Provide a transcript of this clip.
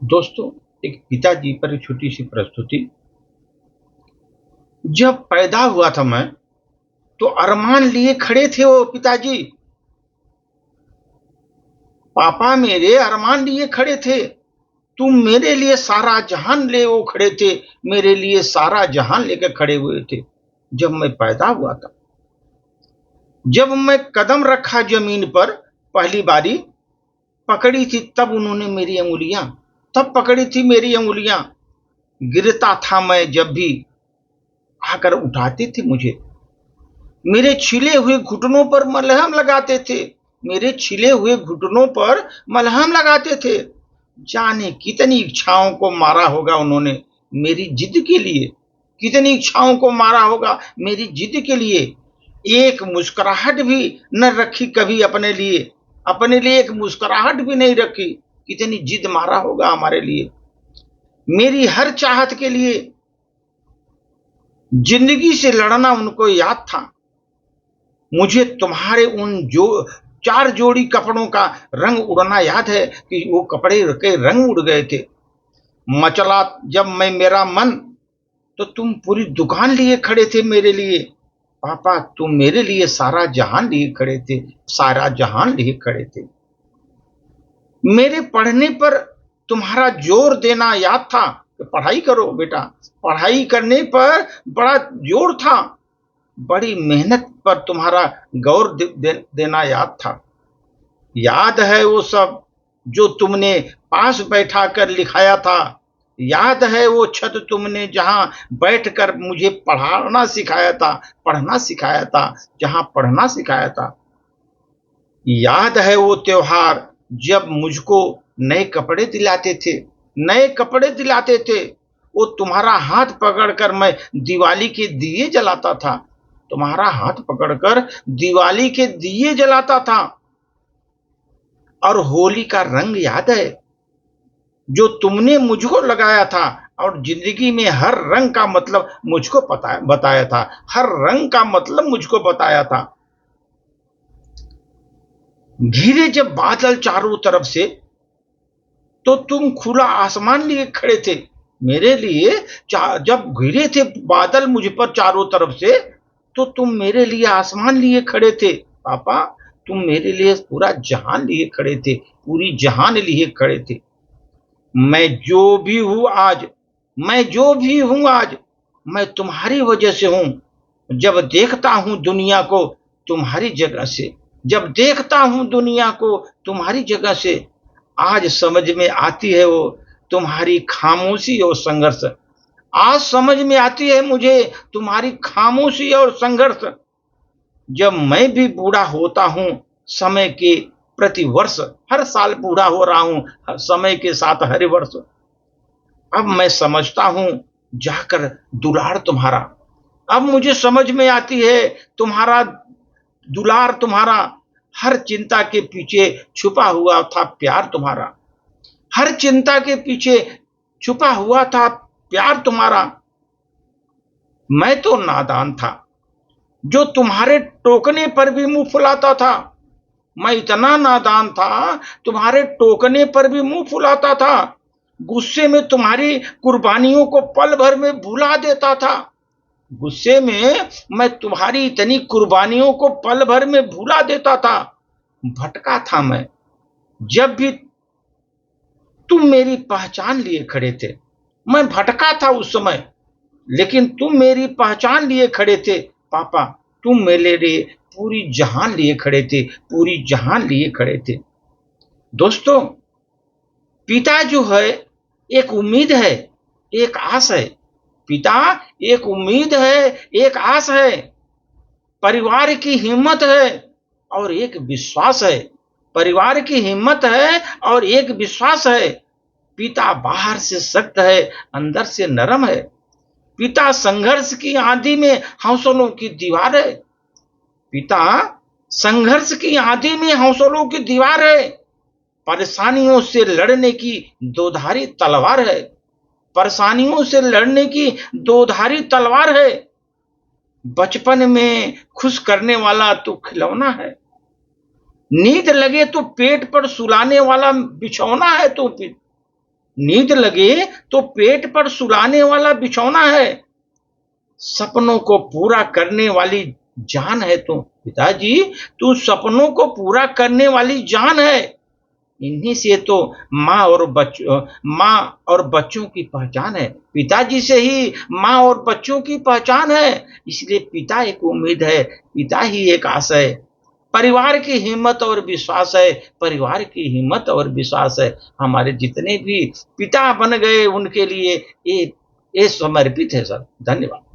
दोस्तों, एक पिताजी पर एक छोटी सी प्रस्तुति। जब पैदा हुआ था मैं, तो अरमान लिए खड़े थे वो पिताजी। पापा मेरे अरमान लिए खड़े थे। तुम मेरे लिए सारा जहान ले वो खड़े थे। मेरे लिए सारा जहान लेकर खड़े हुए थे जब मैं पैदा हुआ था। जब मैं कदम रखा जमीन पर पहली बारी, पकड़ी थी तब उन्होंने मेरी अंगुलियां, तब पकड़ी थी मेरी अंगुलियां। गिरता था मैं जब भी आकर उठाते थे मुझे। मेरे छिले हुए घुटनों पर मलहम लगाते थे। मेरे छिले हुए घुटनों पर मलहम लगाते थे। जाने कितनी इच्छाओं को मारा होगा उन्होंने मेरी जिद के लिए। कितनी इच्छाओं को मारा होगा मेरी जिद के लिए। एक मुस्कुराहट भी न रखी कभी अपने लिए। अपने लिए एक मुस्कुराहट भी नहीं रखी। कितनी जिद मारा होगा हमारे लिए, मेरी हर चाहत के लिए। जिंदगी से लड़ना उनको याद था। मुझे तुम्हारे उन जो 4 जोड़ी कपड़ों का रंग उड़ना याद है कि वो कपड़े के रंग उड़ गए थे। मचला जब मैं मेरा मन, तो तुम पूरी दुकान लिए खड़े थे मेरे लिए। पापा तुम मेरे लिए सारा जहान लिए खड़े थे। सारा जहान लिए खड़े थे। मेरे पढ़ने पर तुम्हारा जोर देना याद था कि पढ़ाई करो बेटा। पढ़ाई करने पर बड़ा जोर था। बड़ी मेहनत पर तुम्हारा गौर देना याद था। याद है वो सब जो तुमने पास बैठा कर लिखाया था। याद है वो छत तुमने जहां बैठकर मुझे पढ़ाना सिखाया था, पढ़ना सिखाया था, जहां पढ़ना सिखाया था। याद है वो त्योहार जब मुझको नए कपड़े दिलाते थे। नए कपड़े दिलाते थे। वो तुम्हारा हाथ पकड़कर मैं दिवाली के दिए जलाता था। तुम्हारा हाथ पकड़कर दिवाली के दिए जलाता था। और होली का रंग याद है जो तुमने मुझको लगाया था। और जिंदगी में हर रंग का मतलब मुझको बताया था। हर रंग का मतलब मुझको बताया था। घिरे जब बादल चारों तरफ से, तो तुम खुला आसमान लिए खड़े थे मेरे लिए। जब घिरे थे बादल मुझ पर चारों तरफ से, तो तुम मेरे लिए आसमान लिए खड़े थे। पापा तुम मेरे लिए पूरा जहान लिए खड़े थे। पूरी जहान लिए खड़े थे। मैं जो भी हूं आज, मैं जो भी हूं आज, मैं तुम्हारी वजह से हूं। जब देखता हूं दुनिया को तुम्हारी जगह से, जब देखता हूं दुनिया को तुम्हारी जगह से, आज समझ में आती है वो तुम्हारी खामोशी और संघर्ष। आज समझ में आती है मुझे तुम्हारी खामोशी और संघर्ष। जब मैं भी बूढ़ा होता हूं समय के प्रति वर्ष, हर साल बूढ़ा हो रहा हूं समय के साथ हर वर्ष। अब मैं समझता हूं जाकर दुलार तुम्हारा। अब मुझे समझ में आती है तुम्हारा दुलार, तुम्हारा हर चिंता के पीछे छुपा हुआ था प्यार तुम्हारा। हर चिंता के पीछे छुपा हुआ था प्यार तुम्हारा। मैं तो नादान था जो तुम्हारे टोकने पर भी मुंह फुलाता था। मैं इतना नादान था तुम्हारे टोकने पर भी मुंह फुलाता था। गुस्से में तुम्हारी कुर्बानियों को पल भर में भुला देता था। गुस्से में मैं तुम्हारी इतनी कुर्बानियों को पल भर में भुला देता था। भटका था मैं जब भी तुम मेरी पहचान लिए खड़े थे। मैं भटका था उस समय, लेकिन तुम मेरी पहचान लिए खड़े थे। पापा तुम मेरे लिए पूरी जहान लिए खड़े थे। पूरी जहान लिए खड़े थे। दोस्तों, पिता जो है एक उम्मीद है, एक आस है। पिता एक उम्मीद है, एक आस है। परिवार की हिम्मत है और एक विश्वास है। परिवार की हिम्मत है और एक विश्वास है। पिता बाहर से सख्त है, अंदर से नरम है। पिता संघर्ष की आंधी में हौसलों की दीवार है। पिता संघर्ष की आंधी में हौसलों की दीवार है। परेशानियों से लड़ने की दोधारी तलवार है। परेशानियों से लड़ने की दोधारी तलवार है। बचपन में खुश करने वाला तो खिलौना है। नींद लगे तो पेट पर सुलाने वाला बिछौना है तो। नींद लगे तो पेट पर सुलाने वाला बिछौना है, सपनों को पूरा करने वाली जान है तू। पिताजी, तू सपनों को पूरा करने वाली जान है। इन्हीं से तो माँ और बच्चों की पहचान है। पिताजी से ही माँ और बच्चों की पहचान है। इसलिए पिता एक उम्मीद है, पिता ही एक आशा है। परिवार की हिम्मत और विश्वास है, परिवार की हिम्मत और विश्वास है। हमारे जितने भी पिता बन गए उनके लिए ये समर्पित है सर। धन्यवाद।